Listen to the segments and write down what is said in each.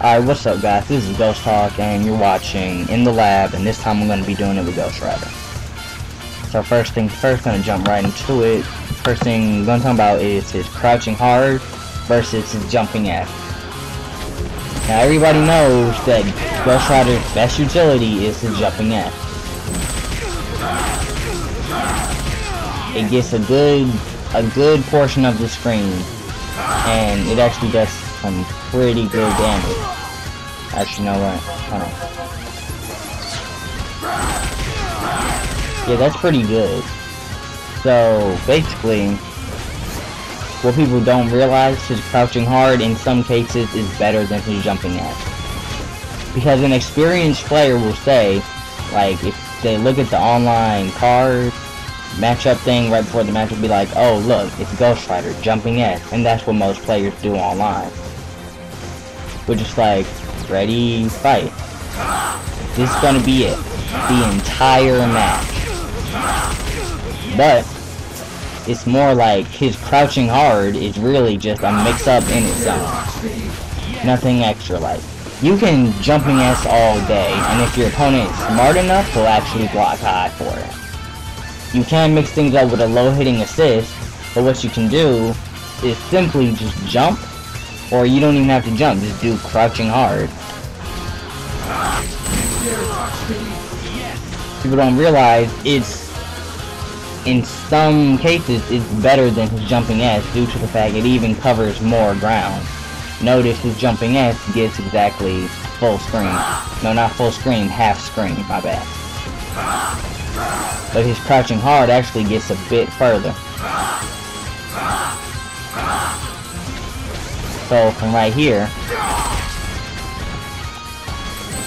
Alright, what's up guys, this is Ghost Talk and you're watching In the Lab, and this time I'm going to be doing it with Ghost Rider. So first thing first, going to jump right into it. First thing I'm going to talk about is his crouching hard versus his jumping F. Now everybody knows that Ghost Rider's best utility is his jumping F. It gets a good portion of the screen, and it actually does some pretty good damage. Actually, you know what? Hold on. Yeah, that's pretty good. So basically, what people don't realize, his crouching hard in some cases is better than his jumping F. Because an experienced player will say, like, if they look at the online card matchup thing right before the match, will be like, oh look, it's Ghost Rider jumping F, and that's what most players do online. We're just like, ready, fight. This is gonna be it, the entire match. But it's more like his crouching hard is really just a mix-up in itself. Nothing extra. Like, you can jumping S all day, and if your opponent is smart enough, he'll actually block high for it. You can mix things up with a low-hitting assist, but what you can do is simply just jump, or you don't even have to jump, just do crouching hard. People don't realize in some cases it's better than his jumping S due to the fact it even covers more ground. Notice his jumping S gets exactly full screen. No, not full screen, half screen, my bad. But his crouching hard actually gets a bit further. So from right here,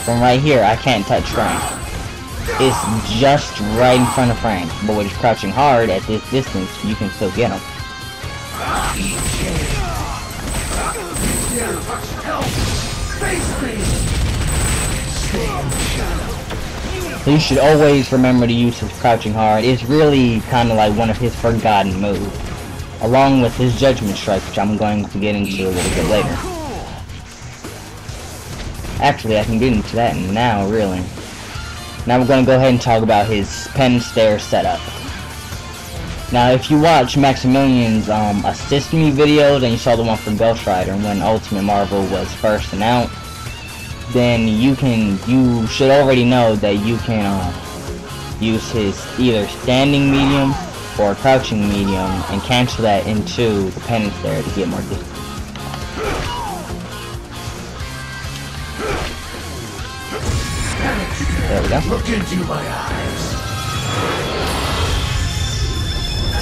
I can't touch frame. It's just right in front of frame. But with his crouching hard at this distance, you can still get him. You should always remember to use his crouching hard. It's really kind of like one of his forgotten moves, along with his judgment strike, which I'm going to get into a little bit later. Actually, I can get into that now, really. Now we're going to go ahead and talk about his Penance setup. Now, if you watch Maximilian's Assist Me videos, and you saw the one for Ghost Rider when Ultimate Marvel was first announced, then you should already know that you can use his either standing medium or crouching medium and cancel that into the Penance there to get more distance. There we go. Look into my eyes.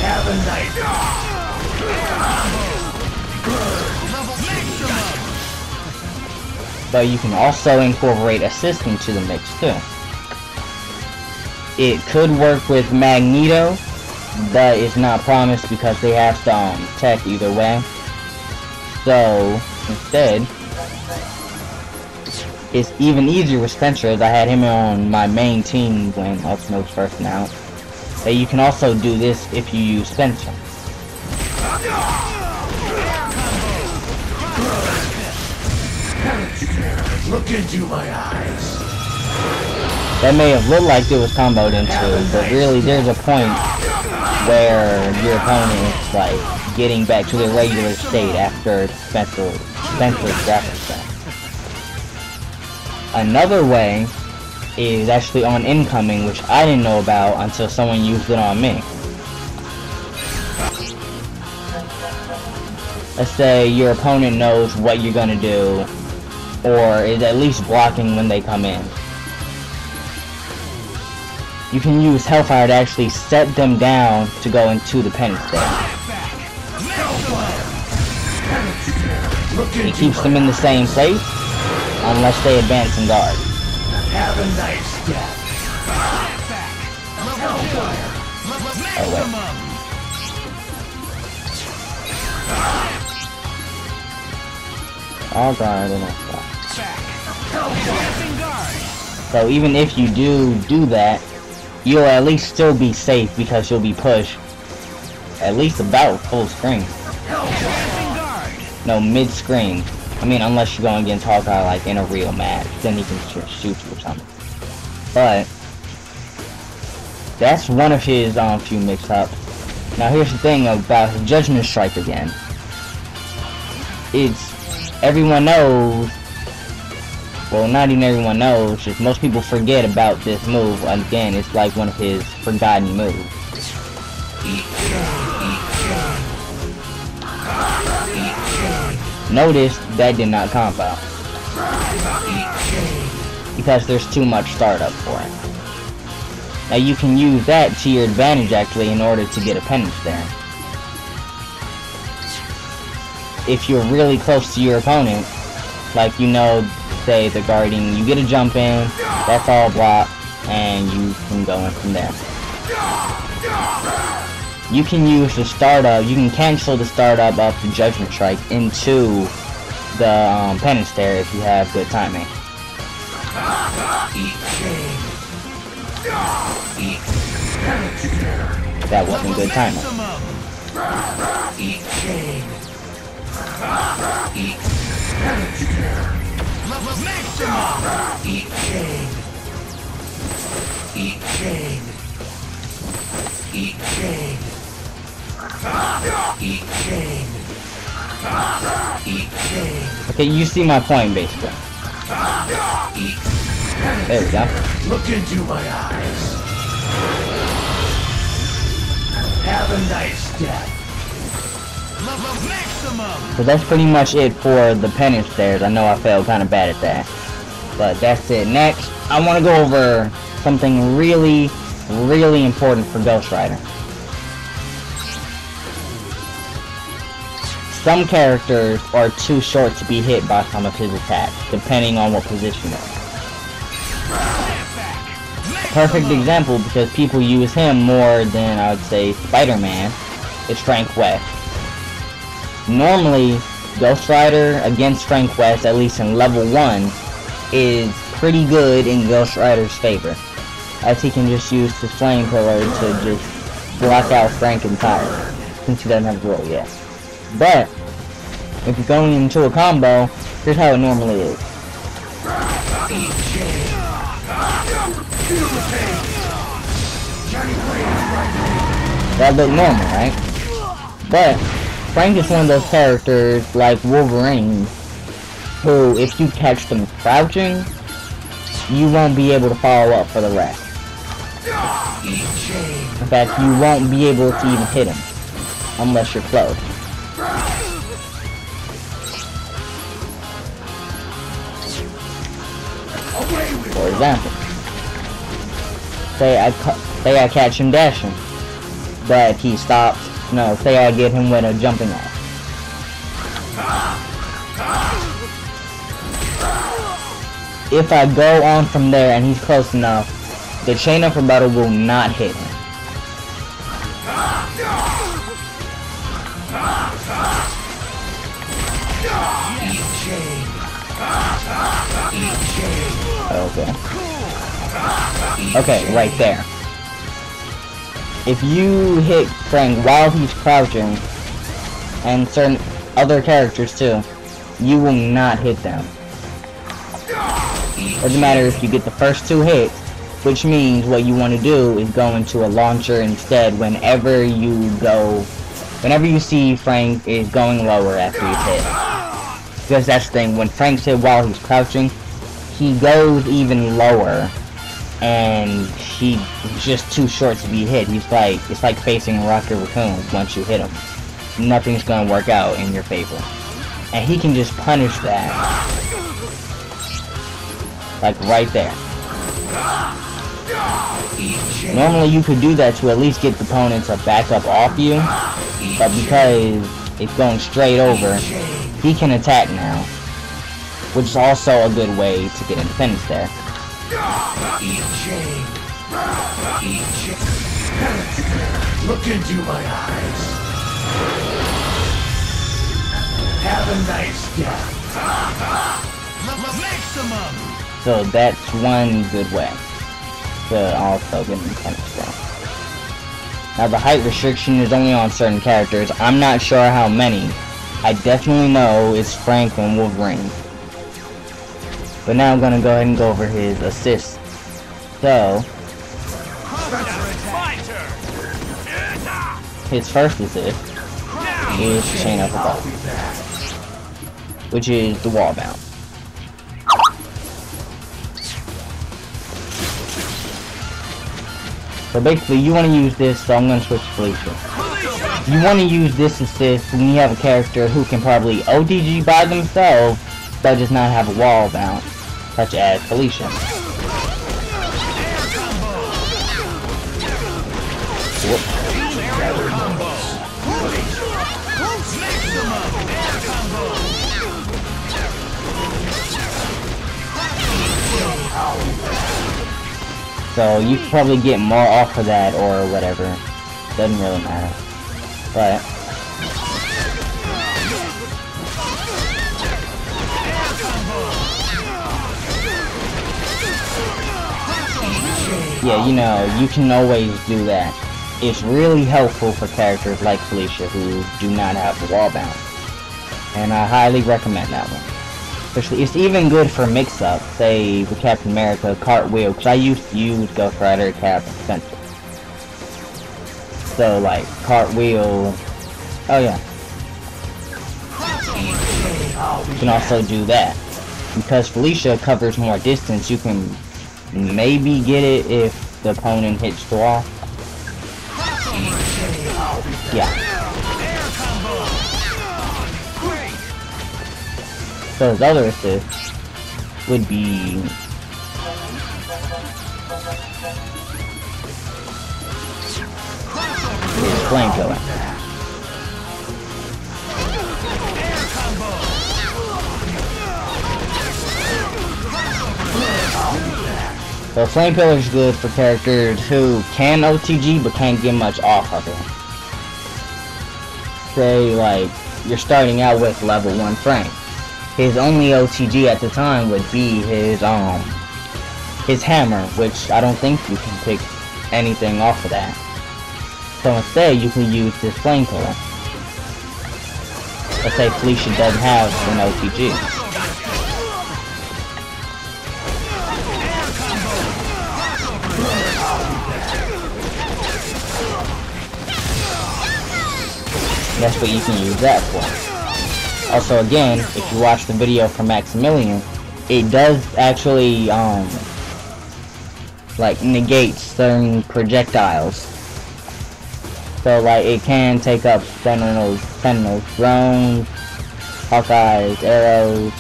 Have a night. But you can also incorporate assist into the mix too. It could work with Magneto, but it's not promised because they have to tech either way. So instead, it's even easier with Spencer, as I had him on my main team when Ultimate was first announced. But you can also do this if you use Spencer. Look into my eyes. That may have looked like it was comboed into, but really there's a point where your opponent is like getting back to their regular state after Spencer's graphic set. Another way is actually on incoming, which I didn't know about until someone used it on me. Let's say your opponent knows what you're gonna do, or is at least blocking when they come in. You can use Hellfire to actually set them down to go into the Penance stage. It keeps them in the same place, unless they advance and guard. Have a nice death. Oh wait. I'll guard and I'll stop. So even if you do that, you'll at least still be safe because you'll be pushed at least about full screen. No, mid-screen. I mean, unless you're going against Hawkeye, like, in a real match. Then he can just shoot you or something. But that's one of his few mix-ups. Now here's the thing about his Judgment Strike again. It's, everyone knows, well, not even everyone knows, just most people forget about this move. Again, it's like one of his forgotten moves. Notice that did not combo. Because there's too much startup for it. Now you can use that to your advantage actually in order to get a penance there. If you're really close to your opponent, like you know, say the guarding, you get a jump in, that's all blocked, and you can go in from there. You can use the startup, you can cancel the startup of the Judgment Strike into the Penance there if you have good timing. That wasn't good timing. Okay, you see my point basically. There we go. Look into my eyes. Have a nice death. So that's pretty much it for the penance stairs. I know I failed kind of bad at that. But that's it. Next, I want to go over something really important for Ghost Rider. Some characters are too short to be hit by some of his attacks, depending on what position they're in. Perfect example, because people use him more than I would say Spider-Man, is Frank West. Normally, Ghost Rider against Frank West, at least in level 1, is pretty good in Ghost Rider's favor, as he can just use his flame pillar to just block out Frank entirely, since he doesn't have the roll yet. But if you're going into a combo, here's how it normally is. That looked normal, right? But Frank is one of those characters like Wolverine, who if you catch them crouching, you won't be able to follow up for the rest. In fact, you won't be able to even hit him, unless you're close. For example, say I catch him dashing, but he stops. No, say I get him with a jumping off. If I go on from there and he's close enough, the chain of rebuttal will not hit him. Okay, right there. If you hit Frank while he's crouching, and certain other characters too, you will not hit them. Doesn't matter if you get the first 2 hits, which means what you want to do is go into a launcher instead whenever you see Frank is going lower after he's hit. Because that's the thing, when Frank's hit while he's crouching, he goes even lower, and he's just too short to be hit. It's like facing Rocket Raccoons. Once you hit him, nothing's gonna work out in your favor, and he can just punish that, like right there. Normally you could do that to at least get the opponents a backup off you, but because it's going straight over, he can attack now, which is also a good way to get independence there. Look into my eyes. Have a nice death. So that's one good way to also get independence there. Now the height restriction is only on certain characters. I'm not sure how many, I definitely know it's Franklin Wolverine. But now I'm gonna go ahead and go over his assists. So, his first assist is Chain Up Above, which is the wall bounce. So basically, you want to use this, so I'm going to switch to Felicia. You want to use this assist when you have a character who can probably OTG by themselves, but does not have a wall bounce, such as Felicia. Whoop. So you probably get more off of that or whatever. Doesn't really matter. But yeah, you know, you can always do that. It's really helpful for characters like Felicia who do not have the wall bounce. And I highly recommend that one. Especially, it's even good for mix-up, say with Captain America, Cartwheel, because I used to use Ghost Rider, Cap, and Spencer. So, like, Cartwheel, oh yeah. You can also do that. Because Felicia covers more distance, you can maybe get it if the opponent hits the wall. Yeah. So his other assist would be his flamethrower. So flamethrower is good for characters who can OTG but can't get much off of it. Say like you're starting out with level 1 Frank. His only OTG at the time would be his hammer, which I don't think you can pick anything off of that. So instead you can use this flamethrower. Let's say Felicia doesn't have an OTG. That's what you can use that for. Also, again, if you watch the video from Maximilian, it does actually, like, negate certain projectiles. So, like, it can take up Sentinels, drones, Hawkeyes, arrows,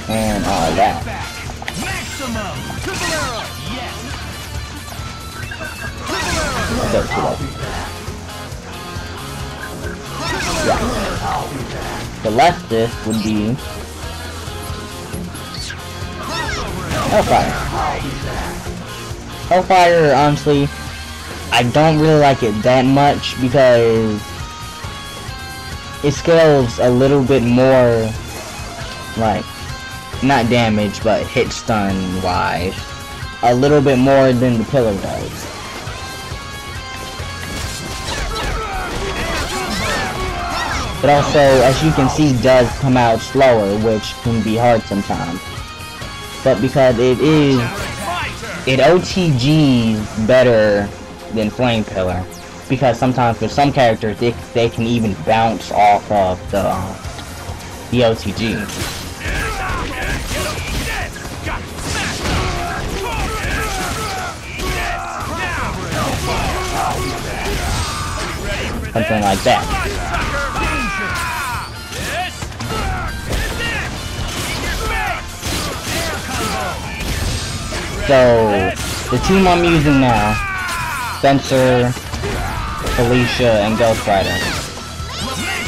and all of that. Yeah. The left disc would be Hellfire. Hellfire, honestly, I don't really like it that much because it scales a little bit more, like, not damage, but hit stun wise, a little bit more than the Pillar does. But also, as you can see, does come out slower, which can be hard sometimes. But because it OTGs better than Flame Pillar. Because sometimes with some characters, they can even bounce off of the OTG. Something like that. So, the team I'm using now, Spencer, Felicia, and Ghost Rider.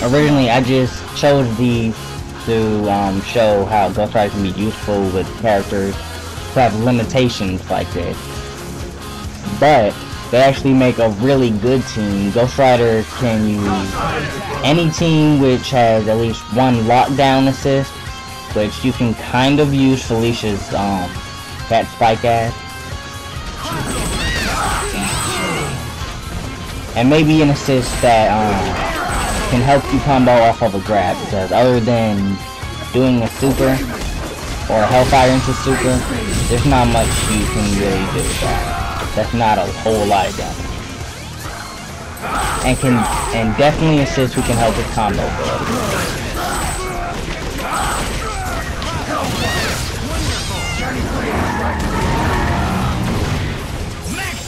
Originally, I just chose these to show how Ghost Rider can be useful with characters who have limitations like this. But they actually make a really good team. Ghost Rider can use any team which has at least one lockdown assist, which you can kind of use Felicia's Cat Spike as. And maybe an assist that can help you combo off of a grab, because other than doing a super or a Hellfire into super, there's not much you can really do with that. That's not a whole lot of damage. And definitely assist who can help with combo ability.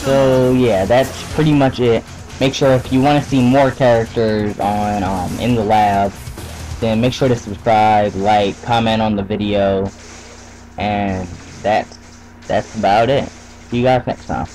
So yeah, that's pretty much it. Make sure if you want to see more characters on in the lab, then make sure to subscribe, like, comment on the video, and that's about it. See you guys next time.